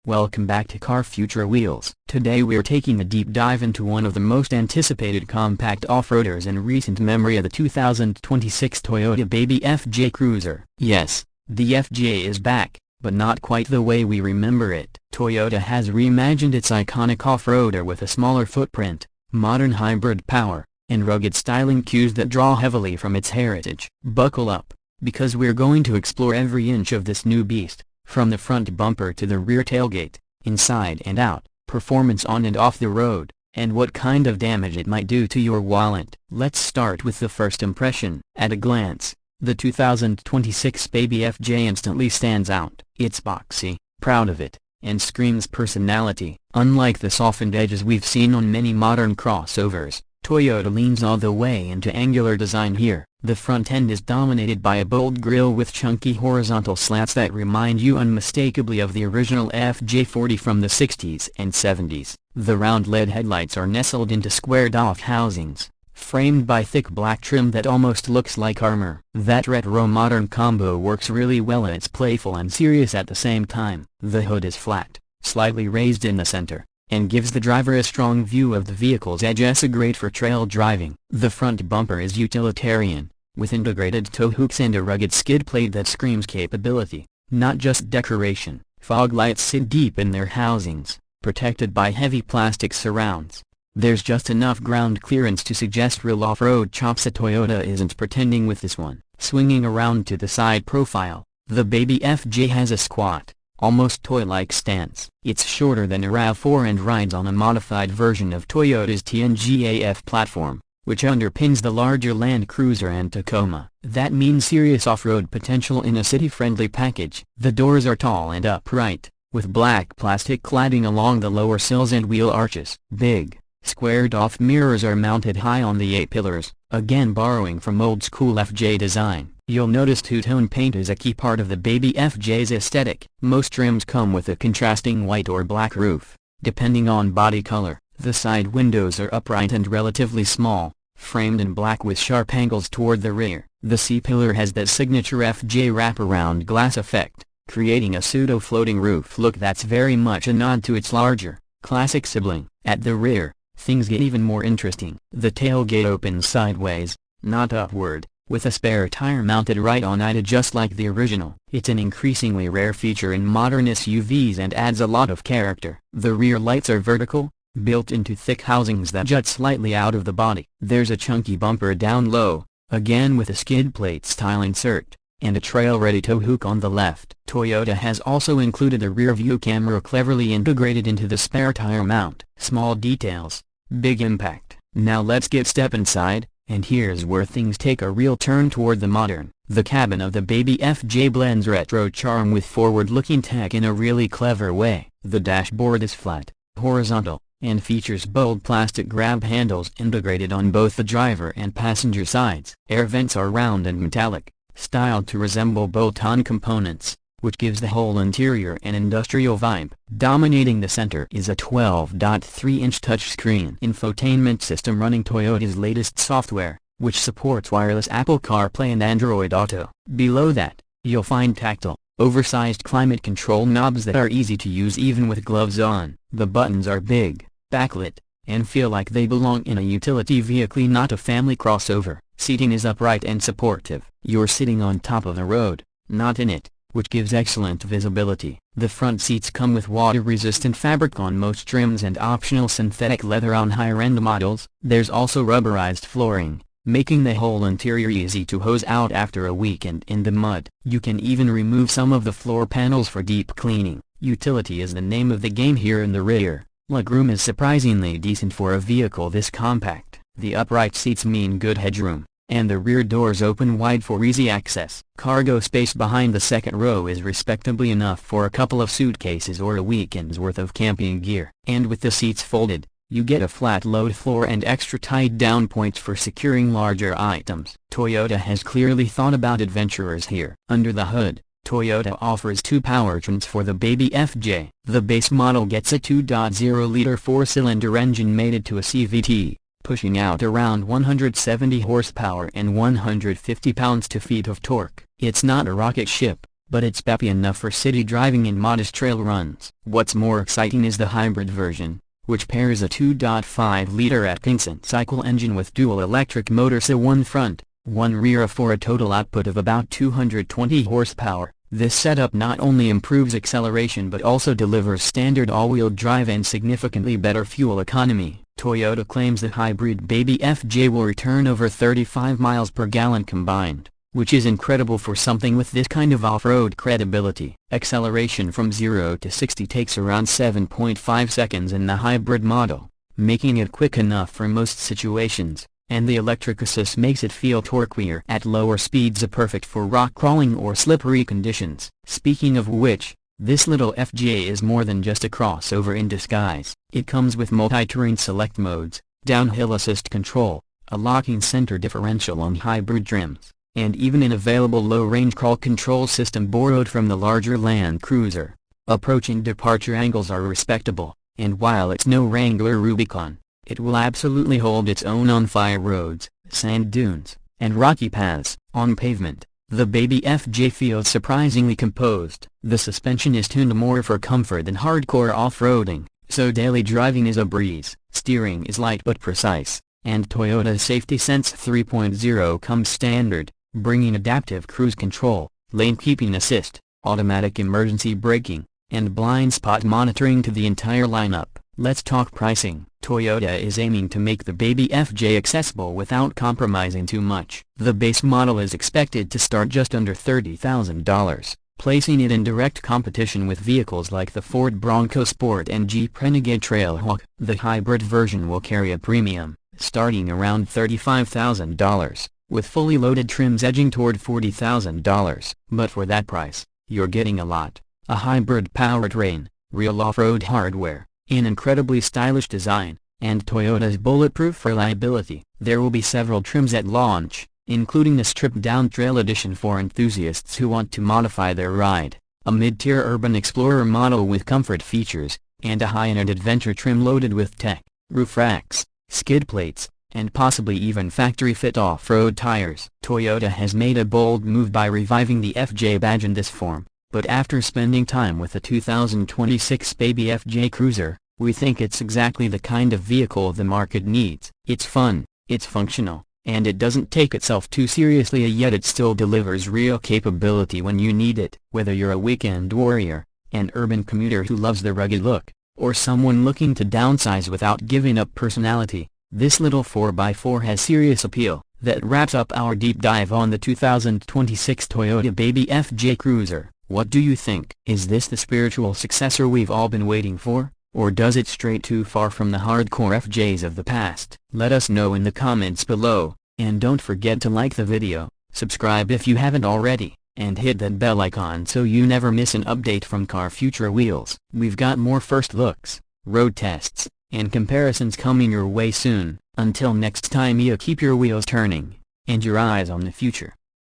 Welcome back to Car Future Wheels. Today we're taking a deep dive into one of the most anticipated compact off-roaders in recent memory, the 2026 Toyota Baby FJ Cruiser. Yes, the FJ is back, but not quite the way we remember it. Toyota has reimagined its iconic off-roader with a smaller footprint, modern hybrid power, and rugged styling cues that draw heavily from its heritage. Buckle up, because we're going to explore every inch of this new beast, from the front bumper to the rear tailgate, inside and out, performance on and off the road, and what kind of damage it might do to your wallet. Let's start with the first impression. At a glance, the 2026 Baby FJ instantly stands out. It's boxy, proud of it, and screams personality. Unlike the softened edges we've seen on many modern crossovers, Toyota leans all the way into angular design here. The front end is dominated by a bold grille with chunky horizontal slats that remind you unmistakably of the original FJ40 from the 60s and 70s. The round LED headlights are nestled into squared-off housings, framed by thick black trim that almost looks like armor. That retro-modern combo works really well, and it's playful and serious at the same time. The hood is flat, slightly raised in the center, and gives the driver a strong view of the vehicle's edges, great for trail driving. The front bumper is utilitarian, with integrated tow hooks and a rugged skid plate that screams capability, not just decoration. Fog lights sit deep in their housings, protected by heavy plastic surrounds. There's just enough ground clearance to suggest real off-road chops. Toyota isn't pretending with this one. Swinging around to the side profile, the Baby FJ has a squat, almost toy-like stance. It's shorter than a RAV4 and rides on a modified version of Toyota's TNGA-F platform, which underpins the larger Land Cruiser and Tacoma. That means serious off-road potential in a city-friendly package. The doors are tall and upright, with black plastic cladding along the lower sills and wheel arches. Big, squared-off mirrors are mounted high on the A-pillars, again borrowing from old-school FJ design. You'll notice two-tone paint is a key part of the Baby FJ's aesthetic. Most trims come with a contrasting white or black roof, depending on body color. The side windows are upright and relatively small, framed in black with sharp angles toward the rear. The C-pillar has that signature FJ wraparound glass effect, creating a pseudo-floating roof look that's very much a nod to its larger, classic sibling. At the rear, things get even more interesting. The tailgate opens sideways, not upward, with a spare tire mounted right on it, just like the original. It's an increasingly rare feature in modern SUVs and adds a lot of character. The rear lights are vertical, built into thick housings that jut slightly out of the body. There's a chunky bumper down low, again with a skid plate style insert, and a trail-ready tow hook on the left. Toyota has also included a rear-view camera cleverly integrated into the spare tire mount. Small details, big impact. Now let's step inside, and here's where things take a real turn toward the modern. The cabin of the Baby FJ blends retro charm with forward-looking tech in a really clever way. The dashboard is flat, horizontal, and features bold plastic grab handles integrated on both the driver and passenger sides. Air vents are round and metallic, styled to resemble bolt-on components, which gives the whole interior an industrial vibe. Dominating the center is a 12.3-inch touchscreen infotainment system running Toyota's latest software, which supports wireless Apple CarPlay and Android Auto. Below that, you'll find tactile, oversized climate control knobs that are easy to use even with gloves on. The buttons are big, backlit, and feel like they belong in a utility vehicle, not a family crossover. Seating is upright and supportive. You're sitting on top of the road, not in it, which gives excellent visibility. The front seats come with water-resistant fabric on most trims and optional synthetic leather on higher-end models. There's also rubberized flooring, making the whole interior easy to hose out after a weekend in the mud. You can even remove some of the floor panels for deep cleaning. Utility is the name of the game here. In the rear, legroom is surprisingly decent for a vehicle this compact. The upright seats mean good headroom, and the rear doors open wide for easy access. Cargo space behind the second row is respectably enough for a couple of suitcases or a weekend's worth of camping gear. And with the seats folded, you get a flat load floor and extra tight down points for securing larger items. Toyota has clearly thought about adventurers here. Under the hood, Toyota offers two powertrains for the Baby FJ. The base model gets a 2.0-liter four-cylinder engine mated to a CVT, pushing out around 170 horsepower and 150 pounds-feet of torque. It's not a rocket ship, but it's peppy enough for city driving and modest trail runs. What's more exciting is the hybrid version, which pairs a 2.5-liter Atkinson cycle engine with dual electric motors, so one front, one rear, for a total output of about 220 horsepower. This setup not only improves acceleration but also delivers standard all-wheel drive and significantly better fuel economy. Toyota claims the hybrid Baby FJ will return over 35 miles per gallon combined, which is incredible for something with this kind of off-road credibility. Acceleration from 0 to 60 takes around 7.5 seconds in the hybrid model, making it quick enough for most situations, and the electric assist makes it feel torquier at lower speeds, perfect for rock crawling or slippery conditions. Speaking of which, this little FJ is more than just a crossover in disguise. It comes with multi-terrain select modes, downhill assist control, a locking center differential on hybrid trims, and even an available low-range crawl control system borrowed from the larger Land Cruiser. Approach and departure angles are respectable, and while it's no Wrangler Rubicon, it will absolutely hold its own on fire roads, sand dunes, and rocky paths. On pavement, the Baby FJ feels surprisingly composed. The suspension is tuned more for comfort than hardcore off-roading, so daily driving is a breeze. Steering is light but precise, and Toyota's Safety Sense 3.0 comes standard, bringing adaptive cruise control, lane keeping assist, automatic emergency braking, and blind spot monitoring to the entire lineup. Let's talk pricing. Toyota is aiming to make the Baby FJ accessible without compromising too much. The base model is expected to start just under $30,000, placing it in direct competition with vehicles like the Ford Bronco Sport and Jeep Renegade Trailhawk. The hybrid version will carry a premium, starting around $35,000, with fully loaded trims edging toward $40,000. But for that price, you're getting a lot: a hybrid powertrain, real off-road hardware, an incredibly stylish design, and Toyota's bulletproof reliability. There will be several trims at launch, including the stripped-down Trail Edition for enthusiasts who want to modify their ride, a mid-tier Urban Explorer model with comfort features, and a high-end adventure trim loaded with tech, roof racks, skid plates, and possibly even factory-fit off-road tires. Toyota has made a bold move by reviving the FJ badge in this form, but after spending time with the 2026 Baby FJ Cruiser, we think it's exactly the kind of vehicle the market needs. It's fun, it's functional, and it doesn't take itself too seriously, yet it still delivers real capability when you need it. Whether you're a weekend warrior, an urban commuter who loves the rugged look, or someone looking to downsize without giving up personality, this little 4x4 has serious appeal. That wraps up our deep dive on the 2026 Toyota Baby FJ Cruiser. What do you think? Is this the spiritual successor we've all been waiting for, or does it stray too far from the hardcore FJs of the past? Let us know in the comments below, and don't forget to like the video, subscribe if you haven't already, and hit that bell icon so you never miss an update from Car Future Wheels. We've got more first looks, road tests, and comparisons coming your way soon. Until next time, you keep your wheels turning, and your eyes on the future.